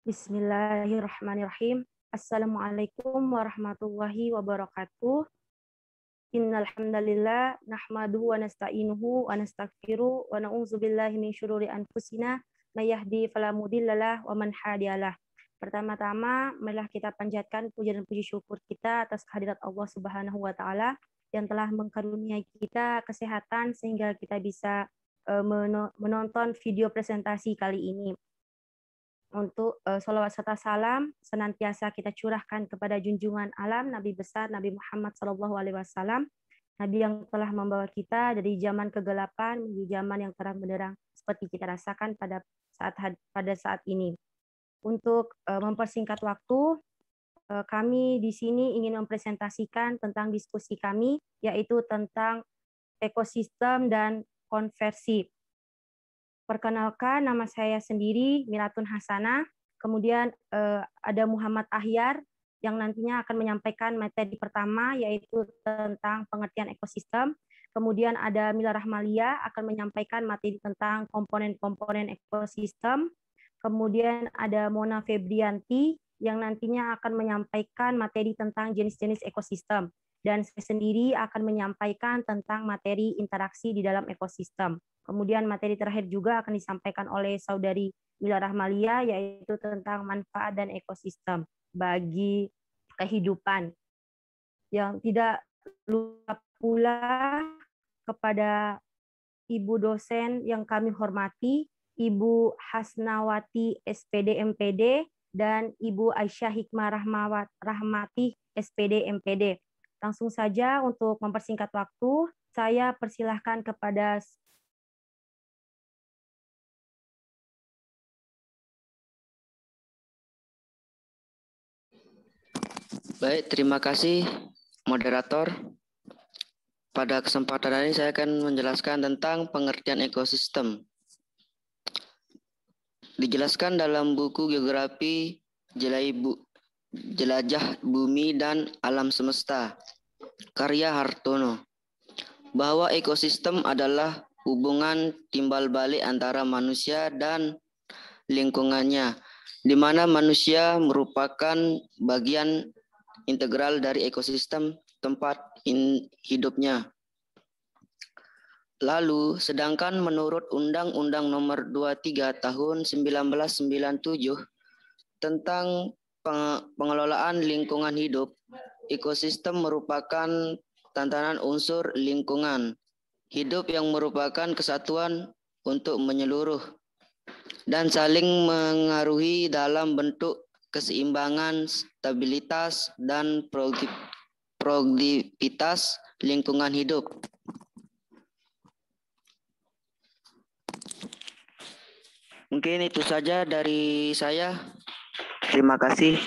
Bismillahirrahmanirrahim. Assalamualaikum warahmatullahi wabarakatuh. Innal hamdalillah nahmaduhu wa nasta'inuhu wa nastaghfiruh wa na'udzubillahi min syururi anfusina may yahdi fala mudhillalah wa man hadiyalah. Pertama-tama marilah kita panjatkan puja dan puji syukur kita atas kehadirat Allah Subhanahu wa taala yang telah mengkaruniai kita kesehatan sehingga kita bisa menonton video presentasi kali ini. Untuk sholawat serta salam senantiasa kita curahkan kepada junjungan alam Nabi besar Nabi Muhammad SAW, Nabi yang telah membawa kita dari zaman kegelapan menuju zaman yang terang benderang seperti kita rasakan pada saat ini. Untuk mempersingkat waktu, kami di sini ingin mempresentasikan tentang diskusi kami, yaitu tentang ekosistem dan konversi. Perkenalkan, nama saya sendiri Milatun Hasanah, kemudian ada Muhammad Ahyar yang nantinya akan menyampaikan materi pertama yaitu tentang pengertian ekosistem, kemudian ada Mila Rahmalia akan menyampaikan materi tentang komponen-komponen ekosistem, kemudian ada Mona Febrianti yang nantinya akan menyampaikan materi tentang jenis-jenis ekosistem, dan saya sendiri akan menyampaikan tentang materi interaksi di dalam ekosistem. Kemudian materi terakhir juga akan disampaikan oleh saudari Mila Rahmalia, yaitu tentang manfaat dan ekosistem bagi kehidupan. Yang tidak lupa pula kepada Ibu dosen yang kami hormati, Ibu Hasnawati SPD MPD, dan Ibu Aisyah Hikmah Rahmati SPD MPD. Langsung saja untuk mempersingkat waktu, saya persilahkan kepada Baik, terima kasih moderator. Pada kesempatan ini saya akan menjelaskan tentang pengertian ekosistem. Dijelaskan dalam buku Geografi Jelajah Bumi dan Alam Semesta, karya Hartono, bahwa ekosistem adalah hubungan timbal balik antara manusia dan lingkungannya, di mana manusia merupakan bagian integral dari ekosistem tempat hidupnya. Lalu, sedangkan menurut Undang-Undang Nomor 23 Tahun 1997 tentang pengelolaan lingkungan hidup, ekosistem merupakan tatanan unsur lingkungan hidup yang merupakan kesatuan untuk menyeluruh dan saling mengaruhi dalam bentuk keseimbangan, stabilitas, dan produktivitas lingkungan hidup. Mungkin itu saja dari saya. Terima kasih.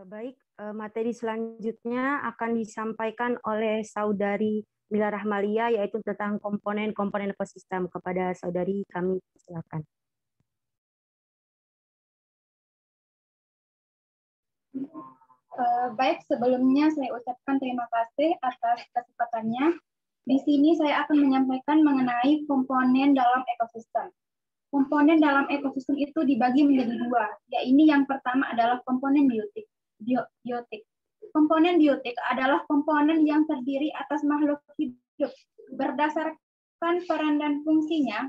Baik, materi selanjutnya akan disampaikan oleh saudari Mila Rahmalia, yaitu tentang komponen-komponen ekosistem. Kepada saudari kami silakan. Baik, sebelumnya saya ucapkan terima kasih atas kesempatannya. Di sini saya akan menyampaikan mengenai komponen dalam ekosistem. Komponen dalam ekosistem itu dibagi menjadi dua, yaitu yang pertama adalah komponen biotik. Komponen biotik adalah komponen yang terdiri atas makhluk hidup. Berdasarkan peran dan fungsinya,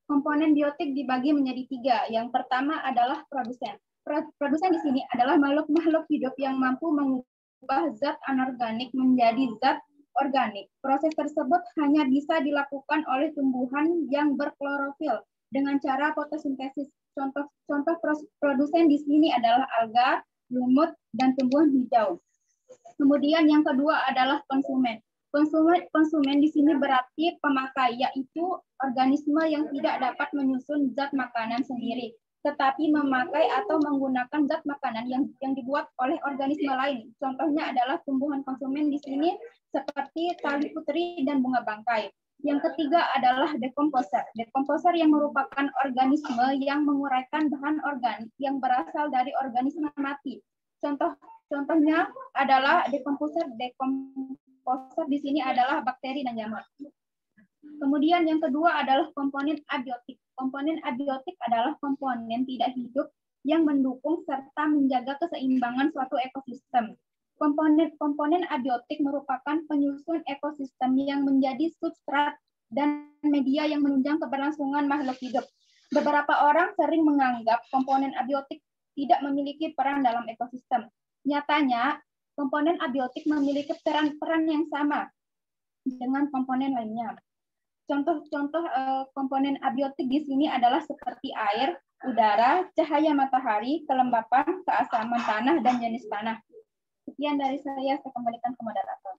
komponen biotik dibagi menjadi tiga. Yang pertama adalah produsen. Produsen di sini adalah makhluk-makhluk hidup yang mampu mengubah zat anorganik menjadi zat organik. Proses tersebut hanya bisa dilakukan oleh tumbuhan yang berklorofil dengan cara fotosintesis. Contoh produsen di sini adalah alga, lumut, dan tumbuhan hijau. Kemudian yang kedua adalah konsumen. Konsumen di sini berarti pemakai, yaitu organisme yang tidak dapat menyusun zat makanan sendiri, tetapi memakai atau menggunakan zat makanan yang dibuat oleh organisme lain. Contohnya adalah tumbuhan konsumen di sini seperti tali putri dan bunga bangkai. Yang ketiga adalah dekomposer. Dekomposer yang merupakan organisme yang menguraikan bahan organik yang berasal dari organisme mati. Contohnya adalah dekomposer. Dekomposer di sini adalah bakteri dan jamur. Kemudian yang kedua adalah komponen abiotik. Komponen abiotik adalah komponen tidak hidup yang mendukung serta menjaga keseimbangan suatu ekosistem. Komponen abiotik merupakan penyusun ekosistem yang menjadi substrat dan media yang menunjang keberlangsungan makhluk hidup. Beberapa orang sering menganggap komponen abiotik tidak memiliki peran dalam ekosistem. Nyatanya, komponen abiotik memiliki peran yang sama dengan komponen lainnya. Contoh-contoh komponen abiotik di sini adalah seperti air, udara, cahaya matahari, kelembapan, keasaman tanah, dan jenis tanah. Sekian dari saya kembalikan ke moderator.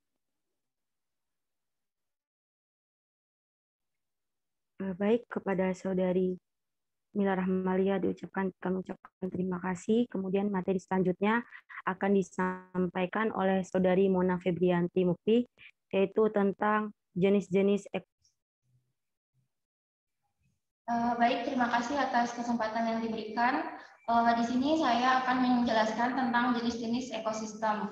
Baik, kepada Saudari Mila Rahmalia kami ucapkan terima kasih. Kemudian materi selanjutnya akan disampaikan oleh Saudari Mona Febrianti Mukti, yaitu tentang jenis-jenis. Baik, terima kasih atas kesempatan yang diberikan. Di sini saya akan menjelaskan tentang jenis-jenis ekosistem.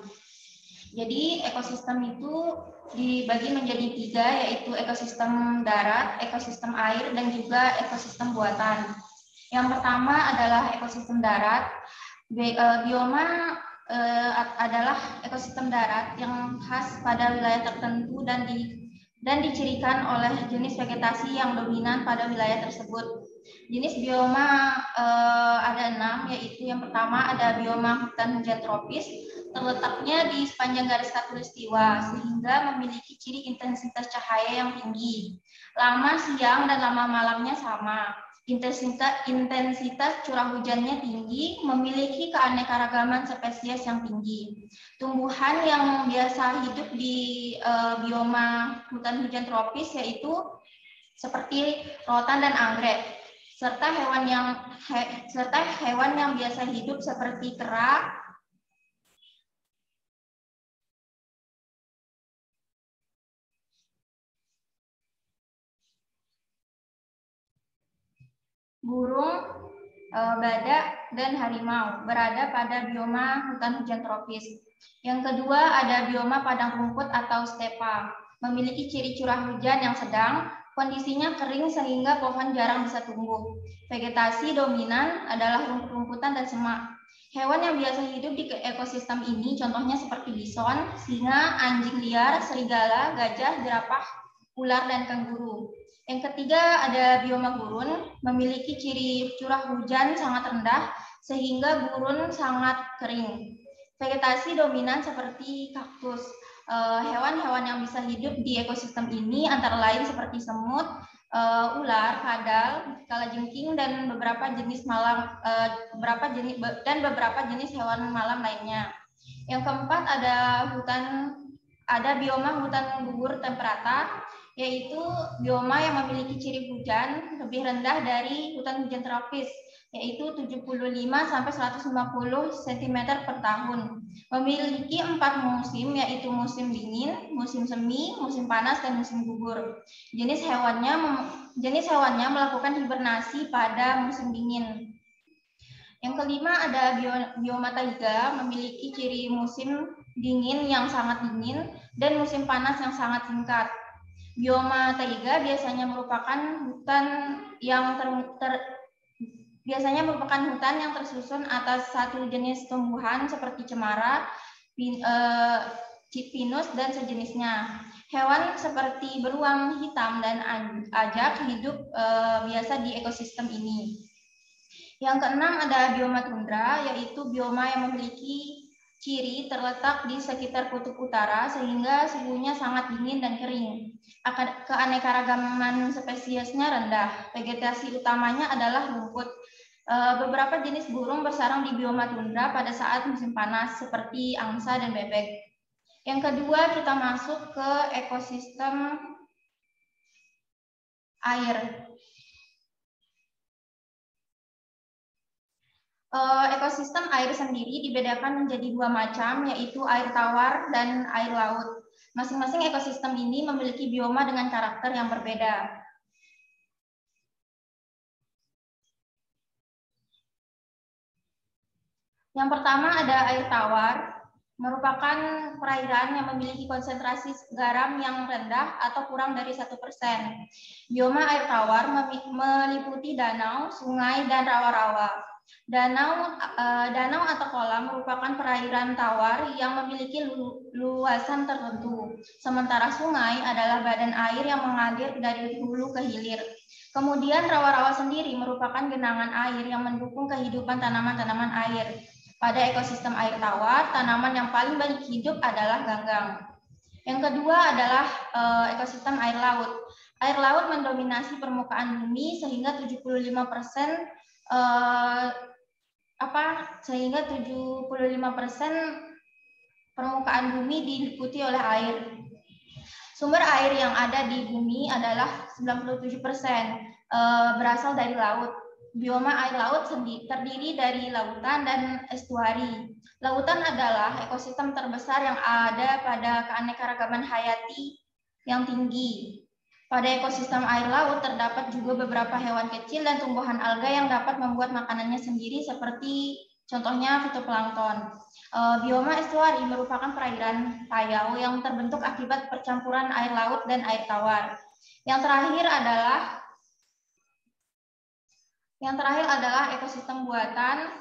Jadi ekosistem itu dibagi menjadi 3, yaitu ekosistem darat, ekosistem air, dan juga ekosistem buatan. Yang pertama adalah ekosistem darat. Bioma adalah ekosistem darat yang khas pada wilayah tertentu dan dicirikan oleh jenis vegetasi yang dominan pada wilayah tersebut. Jenis bioma ada 6, yaitu yang pertama ada bioma hutan hujan tropis, terletaknya di sepanjang garis khatulistiwa sehingga memiliki ciri intensitas cahaya yang tinggi. Lama siang dan lama malamnya sama. Intensitas curah hujannya tinggi, memiliki keanekaragaman spesies yang tinggi. Tumbuhan yang biasa hidup di bioma hutan hujan tropis yaitu seperti rotan dan anggrek, serta hewan yang biasa hidup seperti kera, burung, badak, dan harimau berada pada bioma hutan hujan tropis. Yang kedua ada bioma padang rumput atau stepa, memiliki ciri curah hujan yang sedang, kondisinya kering sehingga pohon jarang bisa tumbuh. Vegetasi dominan adalah rumput-rumputan dan semak. Hewan yang biasa hidup di ekosistem ini contohnya seperti bison, singa, anjing liar, serigala, gajah, jerapah, ular, dan kanguru. Yang ketiga ada bioma gurun, memiliki ciri curah hujan sangat rendah sehingga gurun sangat kering. Vegetasi dominan seperti kaktus. Hewan-hewan yang bisa hidup di ekosistem ini antara lain seperti semut, ular, kadal, kalajengking, dan beberapa jenis hewan malam lainnya. Yang keempat ada bioma hutan gugur temperata, yaitu bioma yang memiliki ciri hujan lebih rendah dari hutan hujan tropis, yaitu 75–150 cm per tahun. Memiliki 4 musim, yaitu musim dingin, musim semi, musim panas, dan musim gugur. Jenis hewannya melakukan hibernasi pada musim dingin. Yang kelima ada bioma taiga, memiliki ciri musim dingin yang sangat dingin dan musim panas yang sangat singkat. Bioma taiga biasanya merupakan hutan yang tersusun atas satu jenis tumbuhan seperti cemara, pinus, dan sejenisnya. Hewan seperti beruang hitam dan ajak hidup biasa di ekosistem ini. Yang keenam ada bioma tundra, yaitu bioma yang memiliki ciri terletak di sekitar kutub utara sehingga suhunya sangat dingin dan kering. Keanekaragaman spesiesnya rendah. Vegetasi utamanya adalah rumput. Beberapa jenis burung bersarang di bioma tundra pada saat musim panas seperti angsa dan bebek. Yang kedua kita masuk ke ekosistem air. Ekosistem air sendiri dibedakan menjadi 2 macam, yaitu air tawar dan air laut. Masing-masing ekosistem ini memiliki bioma dengan karakter yang berbeda. Yang pertama ada air tawar, merupakan perairan yang memiliki konsentrasi garam yang rendah atau kurang dari 1%. Bioma air tawar meliputi danau, sungai, dan rawa-rawa. Danau atau kolam merupakan perairan tawar yang memiliki luasan tertentu. Sementara sungai adalah badan air yang mengalir dari hulu ke hilir. Kemudian rawa-rawa sendiri merupakan genangan air yang mendukung kehidupan tanaman-tanaman air. Pada ekosistem air tawar, tanaman yang paling banyak hidup adalah ganggang. Yang kedua adalah ekosistem air laut. Air laut mendominasi permukaan bumi sehingga 75% permukaan bumi diliputi oleh air. Sumber air yang ada di bumi adalah 97% berasal dari laut. Bioma air laut terdiri dari lautan dan estuari. Lautan adalah ekosistem terbesar yang ada pada keanekaragaman hayati yang tinggi. Pada ekosistem air laut terdapat juga beberapa hewan kecil dan tumbuhan alga yang dapat membuat makanannya sendiri seperti contohnya fitoplankton. Bioma estuari merupakan perairan payau yang terbentuk akibat percampuran air laut dan air tawar. Yang terakhir adalah ekosistem buatan,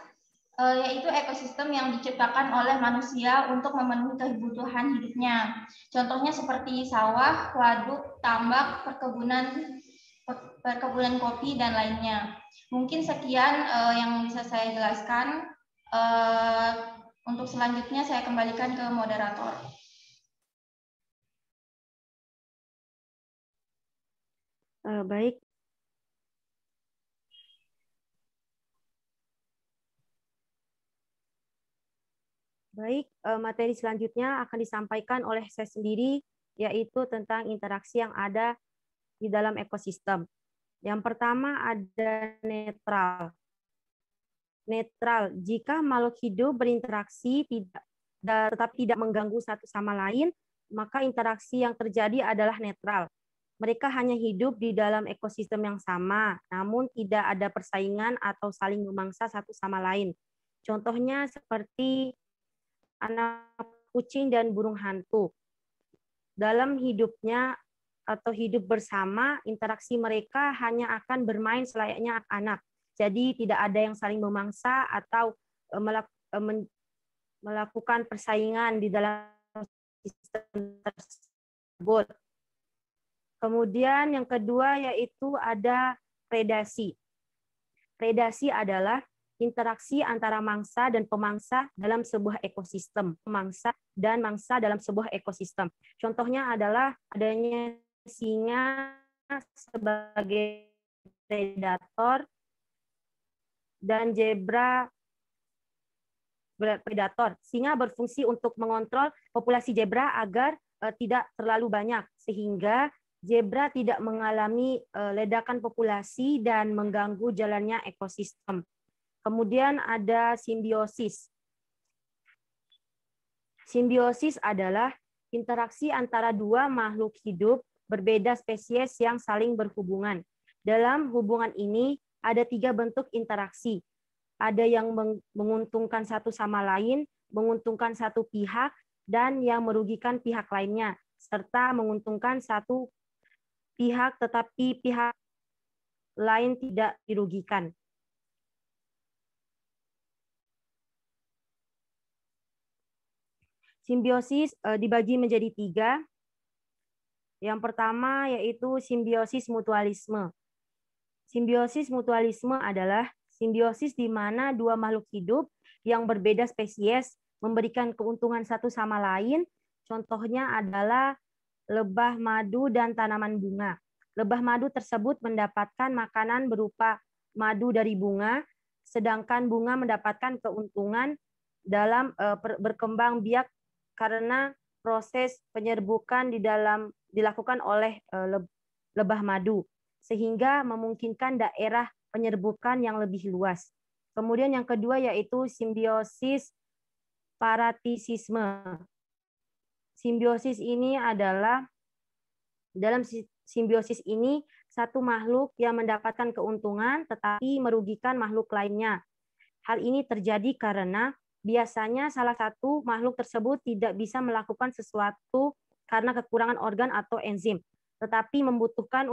yaitu ekosistem yang diciptakan oleh manusia untuk memenuhi kebutuhan hidupnya. Contohnya seperti sawah, waduk, tambak, perkebunan kopi, dan lainnya. Mungkin sekian yang bisa saya jelaskan. Untuk selanjutnya saya kembalikan ke moderator. Baik. Baik, materi selanjutnya akan disampaikan oleh saya sendiri, yaitu tentang interaksi yang ada di dalam ekosistem. Yang pertama ada netral. Netral, jika makhluk hidup berinteraksi tetapi tidak mengganggu satu sama lain, maka interaksi yang terjadi adalah netral. Mereka hanya hidup di dalam ekosistem yang sama, namun tidak ada persaingan atau saling memangsa satu sama lain. Contohnya seperti anak kucing dan burung hantu. Dalam hidupnya atau hidup bersama, interaksi mereka hanya akan bermain selayaknya anak. Jadi tidak ada yang saling memangsa atau melakukan persaingan di dalam sistem tersebut. Kemudian yang kedua yaitu ada predasi. Predasi adalah interaksi antara mangsa dan pemangsa dalam sebuah ekosistem. Pemangsa dan mangsa dalam sebuah ekosistem. Contohnya adalah adanya singa sebagai predator dan zebra predator. Singa berfungsi untuk mengontrol populasi zebra agar tidak terlalu banyak, sehingga zebra tidak mengalami ledakan populasi dan mengganggu jalannya ekosistem. Kemudian ada simbiosis. Simbiosis adalah interaksi antara dua makhluk hidup berbeda spesies yang saling berhubungan. Dalam hubungan ini ada 3 bentuk interaksi. Ada yang menguntungkan satu sama lain, menguntungkan satu pihak, dan yang merugikan pihak lainnya, serta menguntungkan satu pihak tetapi pihak lain tidak dirugikan. Simbiosis dibagi menjadi 3. Yang pertama yaitu simbiosis mutualisme. Simbiosis mutualisme adalah simbiosis di mana dua makhluk hidup yang berbeda spesies memberikan keuntungan satu sama lain. Contohnya adalah lebah madu dan tanaman bunga. Lebah madu tersebut mendapatkan makanan berupa madu dari bunga, sedangkan bunga mendapatkan keuntungan dalam berkembang biak karena proses penyerbukan dilakukan oleh lebah madu, sehingga memungkinkan daerah penyerbukan yang lebih luas. Kemudian yang kedua yaitu simbiosis paratisisme. Simbiosis ini adalah, dalam simbiosis ini satu makhluk yang mendapatkan keuntungan tetapi merugikan makhluk lainnya. Hal ini terjadi karena biasanya salah satu makhluk tersebut tidak bisa melakukan sesuatu karena kekurangan organ atau enzim, tetapi membutuhkan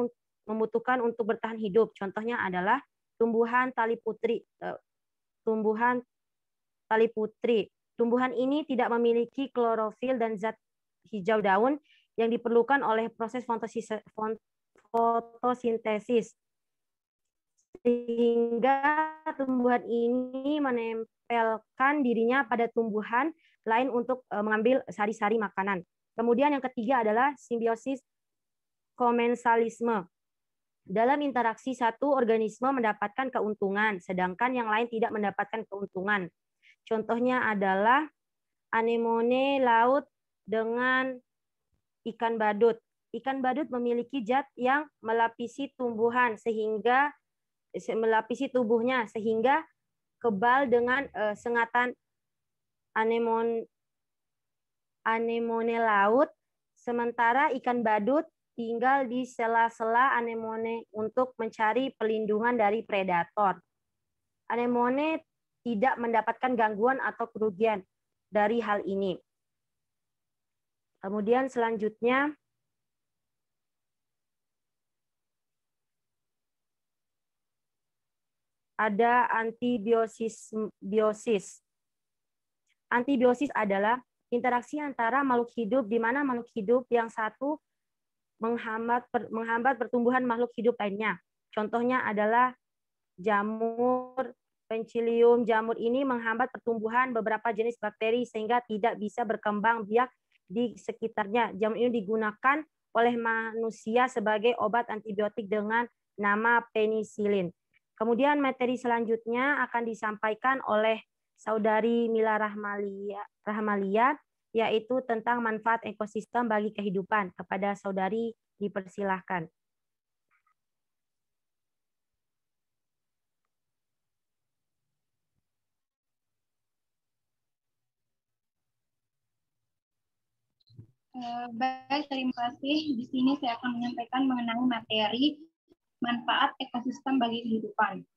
untuk bertahan hidup. Contohnya adalah tumbuhan tali putri. Tumbuhan ini tidak memiliki klorofil dan zat hijau daun yang diperlukan oleh proses fotosintesis, sehingga tumbuhan ini menempelkan dirinya pada tumbuhan lain untuk mengambil sari-sari makanan. Kemudian yang ketiga adalah simbiosis komensalisme. Dalam interaksi satu organisme mendapatkan keuntungan, sedangkan yang lain tidak mendapatkan keuntungan. Contohnya adalah anemone laut dengan ikan badut. Ikan badut memiliki zat yang melapisi tubuhnya sehingga kebal dengan sengatan anemone laut, sementara ikan badut tinggal di sela-sela anemone untuk mencari perlindungan dari predator. Anemone tidak mendapatkan gangguan atau kerugian dari hal ini. Kemudian selanjutnya ada antibiosis. Antibiosis adalah interaksi antara makhluk hidup di mana makhluk hidup yang satu menghambat pertumbuhan makhluk hidup lainnya. Contohnya adalah jamur Penicillium. Jamur ini menghambat pertumbuhan beberapa jenis bakteri sehingga tidak bisa berkembang biak di sekitarnya. Jamur ini digunakan oleh manusia sebagai obat antibiotik dengan nama penisilin. Kemudian materi selanjutnya akan disampaikan oleh Saudari Mila Rahmalia, yaitu tentang manfaat ekosistem bagi kehidupan. Kepada Saudari dipersilahkan. Baik, terima kasih. Di sini saya akan menyampaikan mengenai materi manfaat ekosistem bagi kehidupan.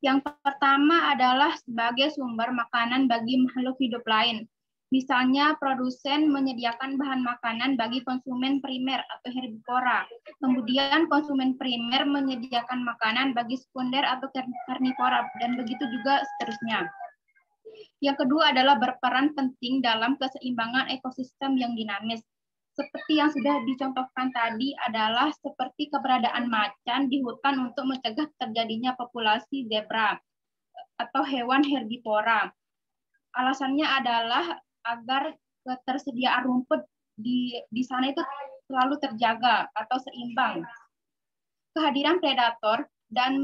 Yang pertama adalah sebagai sumber makanan bagi makhluk hidup lain. Misalnya, produsen menyediakan bahan makanan bagi konsumen primer atau herbivora. Kemudian konsumen primer menyediakan makanan bagi sekunder atau karnivora, dan begitu juga seterusnya. Yang kedua adalah berperan penting dalam keseimbangan ekosistem yang dinamis. Seperti yang sudah dicontohkan tadi adalah seperti keberadaan macan di hutan untuk mencegah terjadinya populasi zebra atau hewan herbivora. Alasannya adalah agar ketersediaan rumput di sana itu selalu terjaga atau seimbang. Kehadiran predator dan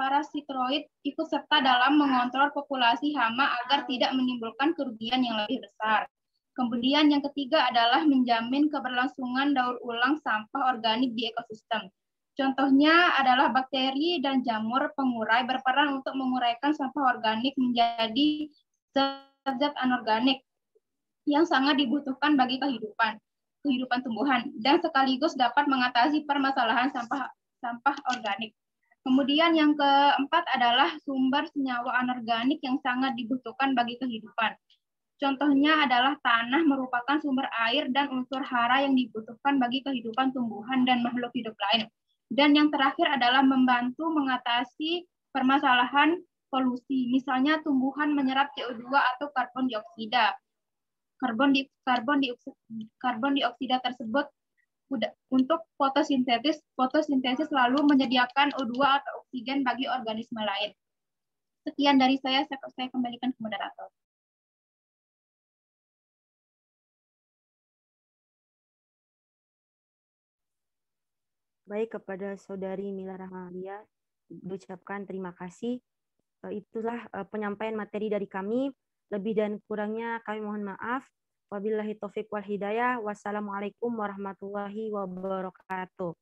parasitoid ikut serta dalam mengontrol populasi hama agar tidak menimbulkan kerugian yang lebih besar. Kemudian yang ketiga adalah menjamin keberlangsungan daur ulang sampah organik di ekosistem. Contohnya adalah bakteri dan jamur pengurai berperan untuk menguraikan sampah organik menjadi zat-zat anorganik yang sangat dibutuhkan bagi kehidupan tumbuhan dan sekaligus dapat mengatasi permasalahan sampah organik. Kemudian yang keempat adalah sumber senyawa anorganik yang sangat dibutuhkan bagi kehidupan. Contohnya adalah tanah merupakan sumber air dan unsur hara yang dibutuhkan bagi kehidupan tumbuhan dan makhluk hidup lain. Dan yang terakhir adalah membantu mengatasi permasalahan polusi. Misalnya tumbuhan menyerap CO2 atau karbon dioksida. Karbon dioksida tersebut untuk fotosintesis lalu menyediakan O2 atau oksigen bagi organisme lain. Sekian dari saya kembalikan ke moderator. Baik, kepada Saudari Mila Rahmalia diucapkan terima kasih. Itulah penyampaian materi dari kami. Lebih dan kurangnya kami mohon maaf. Wabillahi taufiq wal hidayah. Wassalamualaikum warahmatullahi wabarakatuh.